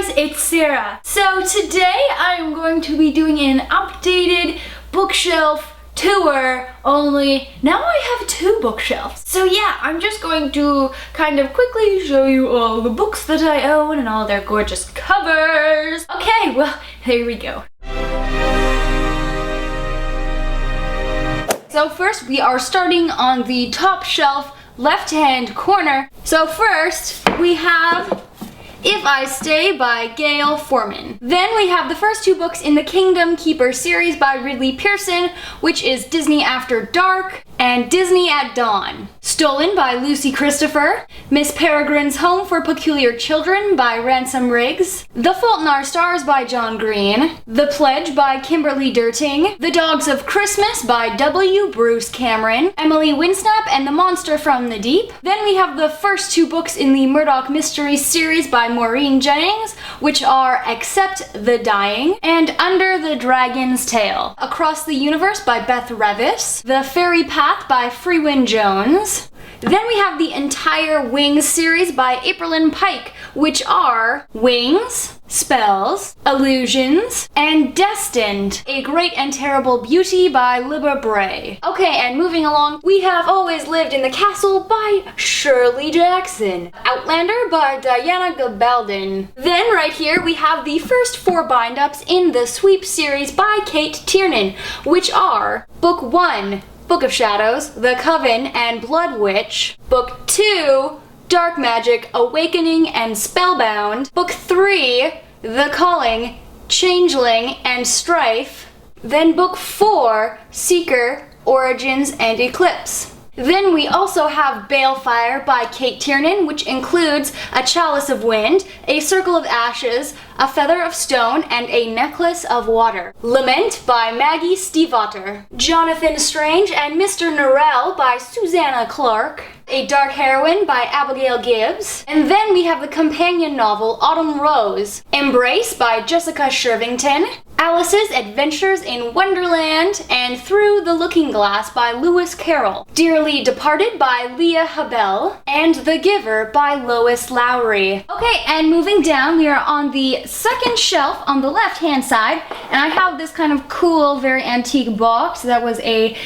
guys, it's Sarah. So today I'm going to be doing an updated bookshelf tour, only now I have 2 bookshelves. So yeah, I'm just going to kind of quickly show you all the books that I own and all their gorgeous covers. Okay, well, here we go. So first we are starting on the top shelf left-hand corner. So first we have If I Stay by Gail Forman. Then we have the first 2 books in the Kingdom Keeper series by Ridley Pearson, which is Disney After Dark and Disney at Dawn. Stolen by Lucy Christopher, Miss Peregrine's Home for Peculiar Children by Ransom Riggs, The Fault in Our Stars by John Green, The Pledge by Kimberly Derting, The Dogs of Christmas by W. Bruce Cameron, Emily Winsnap and the Monster from the Deep. Then we have the first 2 books in the Murdoch Mysteries series by Maureen Jennings, which are Accept the Dying and Under the Dragon's Tail. Across the Universe by Beth Revis, The Fairy Path by Freewin Jones. Then we have the entire Wings series by Aprilyn Pike, which are Wings, Spells, Illusions, and Destined, A Great and Terrible Beauty by Libba Bray. Okay, and moving along, we have Always Lived in the Castle by Shirley Jackson, Outlander by Diana Gabaldon. Then right here we have the first 4 bind-ups in the Sweep series by Kate Tiernan, which are Book 1, Book of Shadows, The Coven and Blood Witch, Book 2, Dark Magic, Awakening and Spellbound, Book 3, The Calling, Changeling and Strife, then Book 4, Seeker, Origins and Eclipse. Then we also have Balefire by Kate Tiernan, which includes A Chalice of Wind, A Circle of Ashes, A Feather of Stone, and A Necklace of Water. Lament by Maggie Stiefvater. Jonathan Strange and Mr. Norrell by Susanna Clarke. A Dark Heroine by Abigail Gibbs. And then we have the companion novel Autumn Rose. Embrace by Jessica Shervington. Alice's Adventures in Wonderland and Through the Looking Glass by Lewis Carroll. Dearly Departed by Leah Habel. And The Giver by Lois Lowry. Okay, and moving down, we are on the second shelf on the left-hand side, and I have this kind of cool, very antique box that was a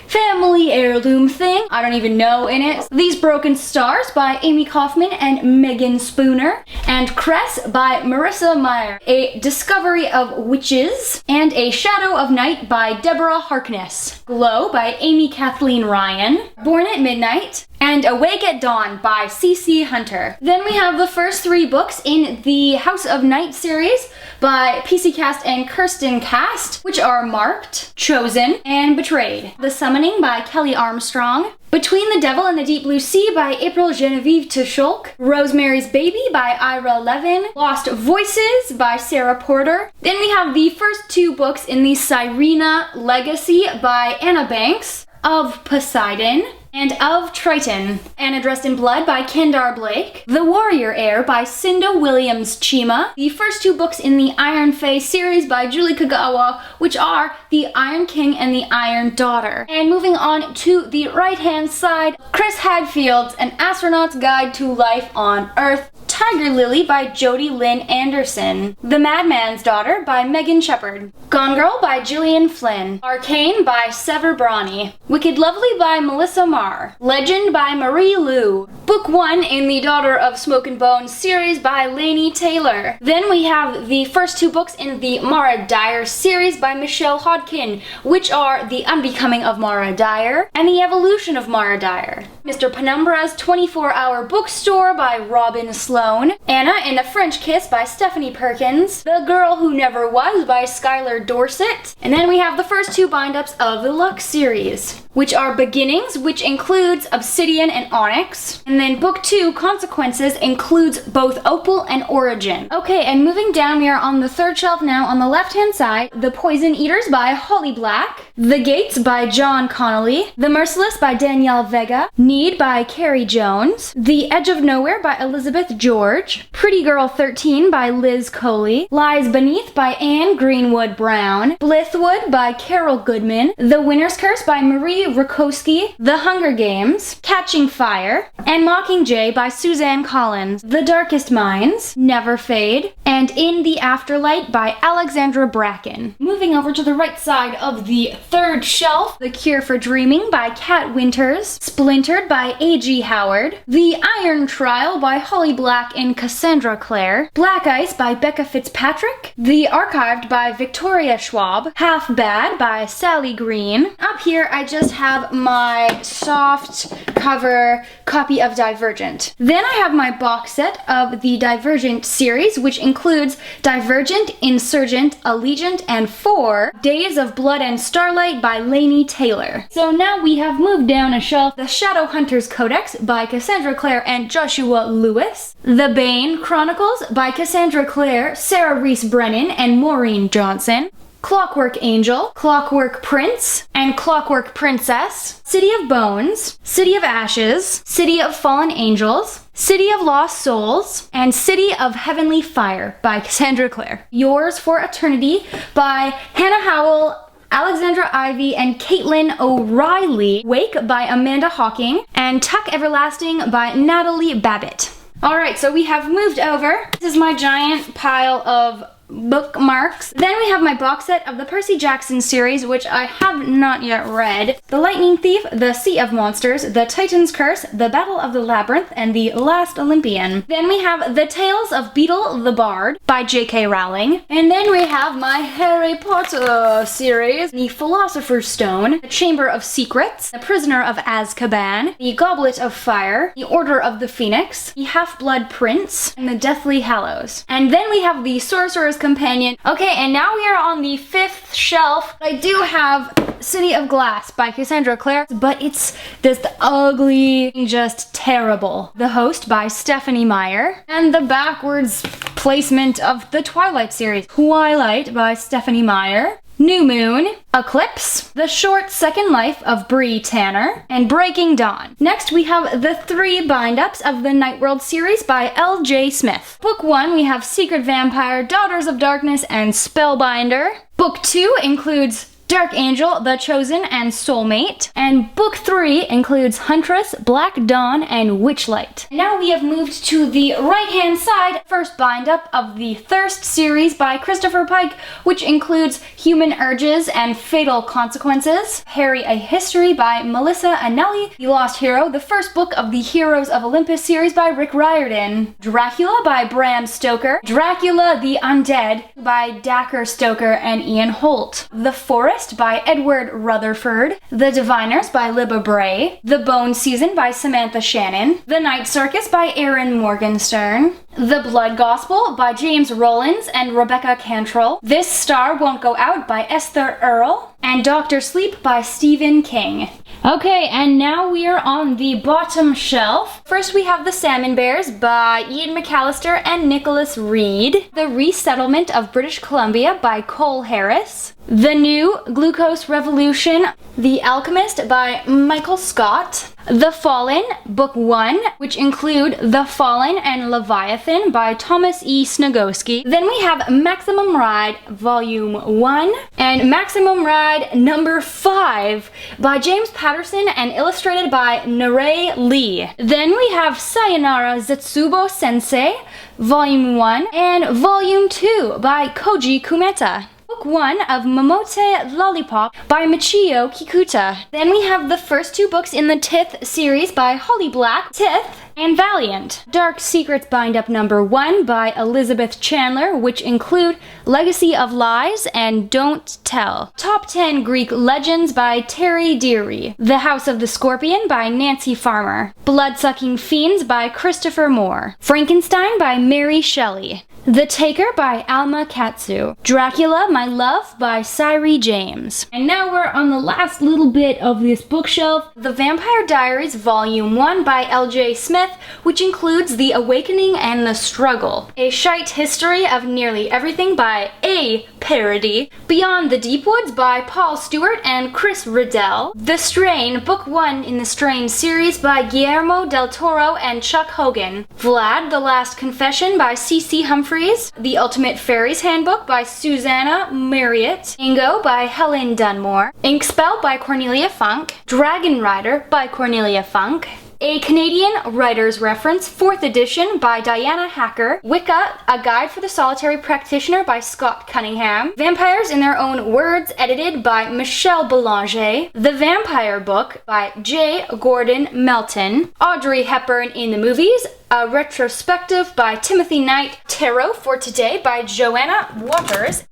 family heirloom thing. I don't even know in it. These Broken Stars by Amy Kaufman and Megan Spooner. And Cress by Marissa Meyer. A Discovery of Witches. And A Shadow of Night by Deborah Harkness. Glow by Amy Kathleen Ryan. Born at Midnight. And Awake at Dawn by C.C. Hunter. Then we have the first 3 books in the House of Night series by PC Cast and Kirsten Cast, which are Marked, Chosen, and Betrayed. The Summoning by Kelly Armstrong. Between the Devil and the Deep Blue Sea by April Genevieve Tuschulk. Rosemary's Baby by Ira Levin. Lost Voices by Sarah Porter. Then we have the first 2 books in the Cyrena Legacy by Anna Banks. Of Poseidon and Of Triton. Anna Dressed in Blood by Kendar Blake. The Warrior Heir by Cinda Williams Chima. The first 2 books in the Iron Fae series by Julie Kagawa, which are The Iron King and the Iron Daughter. And moving on to the right-hand side, Chris Hadfield's An Astronaut's Guide to Life on Earth. Tiger Lily by Jodi Lynn Anderson. The Madman's Daughter by Megan Shepard. Gone Girl by Gillian Flynn. Arcane by Sever Brawny. Wicked Lovely by Melissa Marr. Legend by Marie Lu. Book 1 in the Daughter of Smoke and Bone series by Laini Taylor. Then we have the first 2 books in the Mara Dyer series by Michelle Hodkin, which are The Unbecoming of Mara Dyer and The Evolution of Mara Dyer. Mr. Penumbra's 24-Hour Bookstore by Robin Sloan. Anna and the French Kiss by Stephanie Perkins. The Girl Who Never Was by Skylar Dorset. And then we have the first 2 bind-ups of the Lux series, which are Beginnings, which includes Obsidian and Onyx. And then book 2, Consequences, includes both Opal and Origin. Okay, and moving down, we are on the third shelf now. On the left-hand side, The Poison Eaters by Holly Black. The Gates by John Connolly. The Merciless by Danielle Vega. Need by Carrie Jones. The Edge of Nowhere by Elizabeth George. Pretty Girl 13 by Liz Coley. Lies Beneath by Anne Greenwood Brown. Blithwood by Carol Goodman. The Winter's Curse by Marie Rakowski, The Hunger Games, Catching Fire, and Mockingjay by Suzanne Collins, The Darkest Minds, Never Fade, and In the Afterlight by Alexandra Bracken. Moving over to the right side of the third shelf, The Cure for Dreaming by Kat Winters, Splintered by A.G. Howard, The Iron Trial by Holly Black and Cassandra Clare, Black Ice by Becca Fitzpatrick, The Archived by Victoria Schwab, Half Bad by Sally Green. Up here I just have my soft cover copy of Divergent. Then I have my box set of the Divergent series, which includes Divergent, Insurgent, Allegiant, and 4 Days of Blood and Starlight by Laini Taylor. So now we have moved down a shelf the Shadowhunters Codex by Cassandra Clare and Joshua Lewis, The Bane Chronicles by Cassandra Clare, Sarah Reese Brennan, and Maureen Johnson, Clockwork Angel, Clockwork Prince, and Clockwork Princess, City of Bones, City of Ashes, City of Fallen Angels, City of Lost Souls, and City of Heavenly Fire by Cassandra Clare. Yours for Eternity by Hannah Howell, Alexandra Ivy, and Caitlin O'Reilly, Wake by Amanda Hawking, and Tuck Everlasting by Natalie Babbitt. Alright, so we have moved over. This is my giant pile of bookmarks. Then we have my box set of the Percy Jackson series, which I have not yet read. The Lightning Thief, The Sea of Monsters, The Titan's Curse, The Battle of the Labyrinth, and The Last Olympian. Then we have The Tales of Beetle the Bard by J.K. Rowling. And then we have my Harry Potter series, The Philosopher's Stone, The Chamber of Secrets, The Prisoner of Azkaban, The Goblet of Fire, The Order of the Phoenix, The Half-Blood Prince, and The Deathly Hallows. And then we have The Sorcerer's Companion. Okay, and now we are on the 5th shelf. I do have City of Glass by Cassandra Clare, but it's this ugly, just terrible. The Host by Stephanie Meyer, and the backwards placement of the Twilight series. Twilight by Stephanie Meyer, New Moon, Eclipse, The Short Second Life of Bree Tanner, and Breaking Dawn. Next, we have the 3 bind-ups of the Night World series by L.J. Smith. Book 1, we have Secret Vampire, Daughters of Darkness, and Spellbinder. Book 2 includes Dark Angel, The Chosen, and Soulmate. And Book 3 includes Huntress, Black Dawn, and Witchlight. Now we have moved to the right-hand side, first bind-up of the Thirst series by Christopher Pike, which includes Human Urges and Fatal Consequences. Harry, A History by Melissa Anelli. The Lost Hero, the first book of the Heroes of Olympus series by Rick Riordan. Dracula by Bram Stoker. Dracula the Undead by Dacher Stoker and Ian Holt. The Forest by Edward Rutherford, The Diviners by Libba Bray, The Bone Season by Samantha Shannon, The Night Circus by Aaron Morgenstern, The Blood Gospel by James Rollins and Rebecca Cantrell, This Star Won't Go Out by Esther Earle, and Dr. Sleep by Stephen King. Okay, and now we are on the bottom shelf. First we have The Salmon Bears by Ian McAllister and Nicholas Reed, The Resettlement of British Columbia by Cole Harris, The New Glucose Revolution, The Alchemist by Michael Scott, The Fallen, Book 1, which include The Fallen and Leviathan by Thomas E. Snogoski. Then we have Maximum Ride, Volume 1, and Maximum Ride number 5 by James Patterson and illustrated by Narei Lee. Then we have Sayonara Zetsubo Sensei, Volume 1, and Volume 2 by Koji Kumeta. Book 1 of Momote Lollipop by Michio Kikuta. Then we have the first 2 books in the Tith series by Holly Black, Tith, and Valiant. Dark Secrets Bind-Up number 1 by Elizabeth Chandler, which include Legacy of Lies and Don't Tell. Top 10 Greek Legends by Terry Deary. The House of the Scorpion by Nancy Farmer. Bloodsucking Fiends by Christopher Moore. Frankenstein by Mary Shelley. The Taker by Alma Katsu. Dracula, My Love by Cyree James. And now we're on the last little bit of this bookshelf. The Vampire Diaries Volume 1 by L.J. Smith, which includes The Awakening and the Struggle. A Shite History of Nearly Everything by A Parody. Beyond the Deep Woods by Paul Stewart and Chris Riddell. The Strain, Book 1 in the Strain series by Guillermo del Toro and Chuck Hogan. Vlad, The Last Confession by C.C. Humphrey Humphreys, The Ultimate Fairies Handbook by Susanna Marriott, Ingo by Helen Dunmore, Inkspell by Cornelia Funk, Dragon Rider by Cornelia Funk, A Canadian Writer's Reference, 4th edition by Diana Hacker, Wicca, A Guide for the Solitary Practitioner by Scott Cunningham, Vampires in Their Own Words, edited by Michelle Belanger, The Vampire Book by J. Gordon Melton, Audrey Hepburn in the Movies, a retrospective by Timothy Knight, Tarot for Today by Joanna Waters.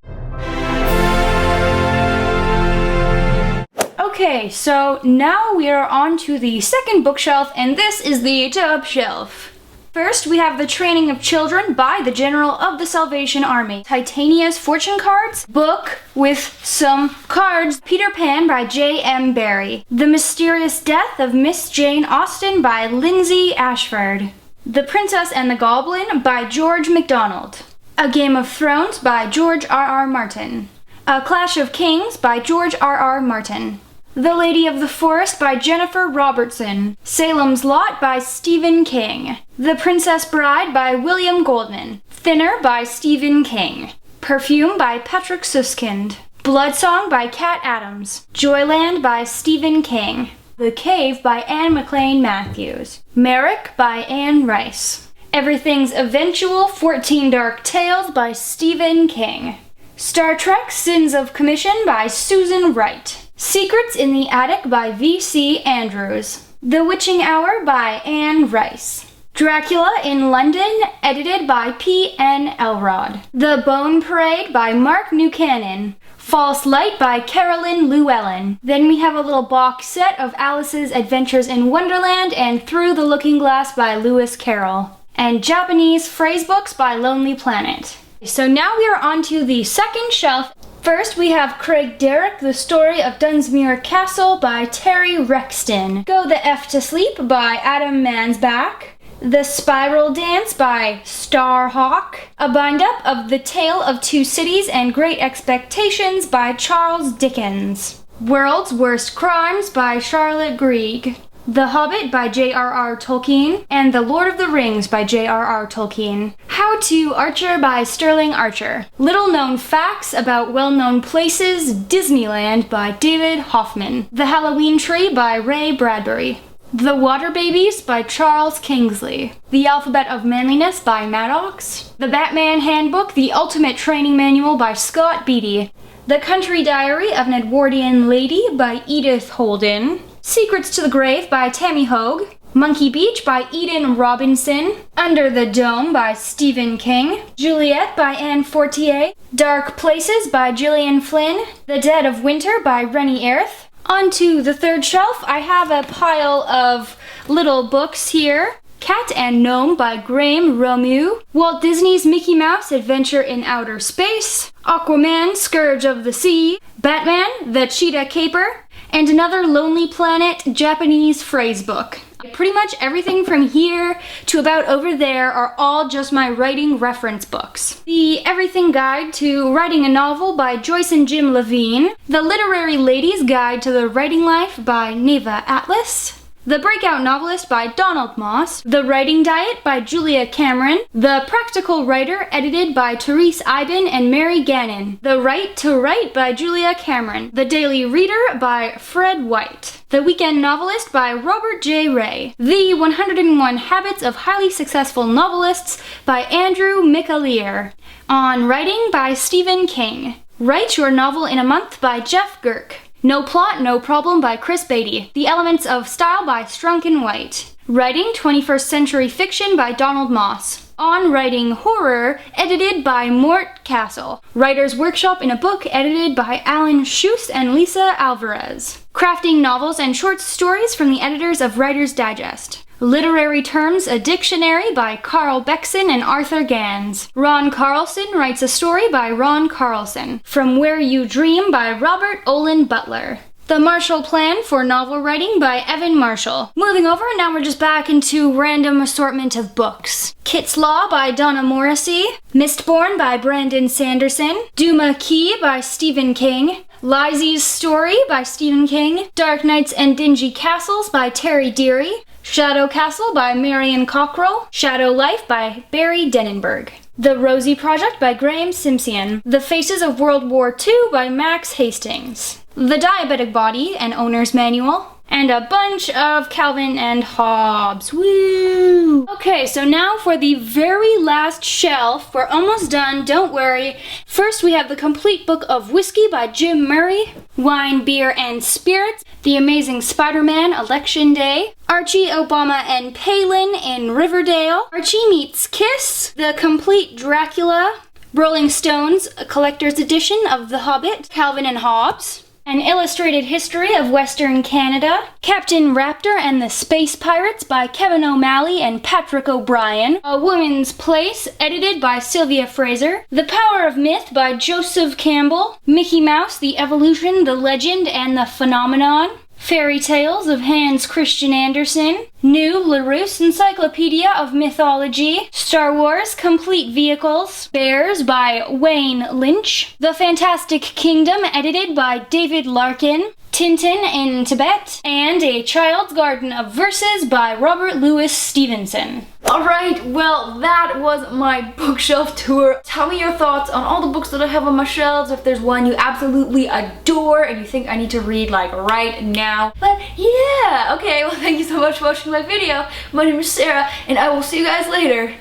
Okay, so now we are on to the second bookshelf, and this is the top shelf. First, we have The Training of Children by the General of the Salvation Army. Titania's Fortune Cards, book with some cards. Peter Pan by J.M. Barrie. The Mysterious Death of Miss Jane Austen by Lindsay Ashford. The Princess and the Goblin by George MacDonald. A Game of Thrones by George R.R. Martin. A Clash of Kings by George R.R. Martin. The Lady of the Forest by Jennifer Robertson. Salem's Lot by Stephen King. The Princess Bride by William Goldman. Thinner by Stephen King. Perfume by Patrick Suskind. Bloodsong by Cat Adams. Joyland by Stephen King. The Cave by Anne McLean Matthews. Merrick by Anne Rice. Everything's Eventual 14 Dark Tales by Stephen King. Star Trek Sins of Commission by Susan Wright. Secrets in the Attic by V.C. Andrews. The Witching Hour by Anne Rice. Dracula in London, edited by P.N. Elrod. The Bone Parade by Mark Buchanan. False Light by Carolyn Llewellyn. Then we have a little box set of Alice's Adventures in Wonderland and Through the Looking Glass by Lewis Carroll. And Japanese phrase books by Lonely Planet. So now we are on to the second shelf. First, we have Craig Derrick, The Story of Dunsmuir Castle by Terry Rexton. Go the F to Sleep by Adam Mansbach. The Spiral Dance by Starhawk. A Bind-Up of The Tale of Two Cities and Great Expectations by Charles Dickens. World's Worst Crimes by Charlotte Grieg. The Hobbit by J.R.R. Tolkien, and The Lord of the Rings by J.R.R. Tolkien. How to Archer by Sterling Archer. Little Known Facts About Well-Known Places, Disneyland by David Hoffman. The Halloween Tree by Ray Bradbury. The Water Babies by Charles Kingsley. The Alphabet of Manliness by Maddox. The Batman Handbook, The Ultimate Training Manual by Scott Beatty. The Country Diary of an Edwardian Lady by Edith Holden. Secrets to the Grave by Tammy Hogue. Monkey Beach by Eden Robinson. Under the Dome by Stephen King. Juliet by Anne Fortier. Dark Places by Gillian Flynn. The Dead of Winter by Rennie Erth. Onto the third shelf, I have a pile of little books here. Cat and Gnome by Graham Romeau. Walt Disney's Mickey Mouse Adventure in Outer Space. Aquaman, Scourge of the Sea. Batman, The Cheetah Caper. And another Lonely Planet Japanese phrase book. Pretty much everything from here to about over there are all just my writing reference books. The Everything Guide to Writing a Novel by Joyce and Jim Levine. The Literary Lady's Guide to the Writing Life by Neva Atlas. The Breakout Novelist by Donald Moss. The Writing Diet by Julia Cameron. The Practical Writer, edited by Therese Iben and Mary Gannon. The Right to Write by Julia Cameron. The Daily Reader by Fred White. The Weekend Novelist by Robert J. Ray. The 101 Habits of Highly Successful Novelists by Andrew McAleer. On Writing by Stephen King. Write Your Novel in a Month by Jeff Girk. No Plot, No Problem by Chris Beatty. The Elements of Style by Strunk and White. Writing 21st Century Fiction by Donald Moss. On Writing Horror, edited by Mort Castle. Writer's Workshop in a Book, edited by Alan Schuss and Lisa Alvarez. Crafting Novels and Short Stories from the editors of Writer's Digest. Literary Terms, a Dictionary by Carl Beckson and Arthur Gans. Ron Carlson Writes a Story by Ron Carlson. From Where You Dream by Robert Olin Butler. The Marshall Plan for Novel Writing by Evan Marshall. Moving over, now we're just back into random assortment of books. Kit's Law by Donna Morrissey. Mistborn by Brandon Sanderson. Duma Key by Stephen King. Lizzie's Story by Stephen King. Dark Nights and Dingy Castles by Terry Deary. Shadow Castle by Marion Cockrell. Shadow Life by Barry Denenberg. The Rosie Project by Graham Simpson. The Faces of World War II by Max Hastings. The Diabetic Body, an Owner's Manual. And a bunch of Calvin and Hobbes. Woo! Okay, so now for the very last shelf. We're almost done, don't worry. First, we have the complete book of whiskey by Jim Murray. Wine, Beer, and Spirits. The Amazing Spider-Man, Election Day. Archie, Obama, and Palin in Riverdale. Archie Meets Kiss. The Complete Dracula. Rolling Stones, a collector's edition of The Hobbit. Calvin and Hobbes. An Illustrated History of Western Canada. Captain Raptor and the Space Pirates by Kevin O'Malley and Patrick O'Brien. A Woman's Place, edited by Sylvia Fraser. The Power of Myth by Joseph Campbell. Mickey Mouse, The Evolution, the Legend, and the Phenomenon. Fairy Tales of Hans Christian Andersen. New LaRousse Encyclopedia of Mythology. Star Wars Complete Vehicles. Bears by Wayne Lynch. The Fantastic Kingdom, edited by David Larkin. Tintin in Tibet, and A Child's Garden of Verses by Robert Louis Stevenson. Alright, well, that was my bookshelf tour. Tell me your thoughts on all the books that I have on my shelves. If there's one you absolutely adore and you think I need to read, like, right now. But yeah, okay, well, thank you so much for watching my video. My name is Sarah, and I will see you guys later.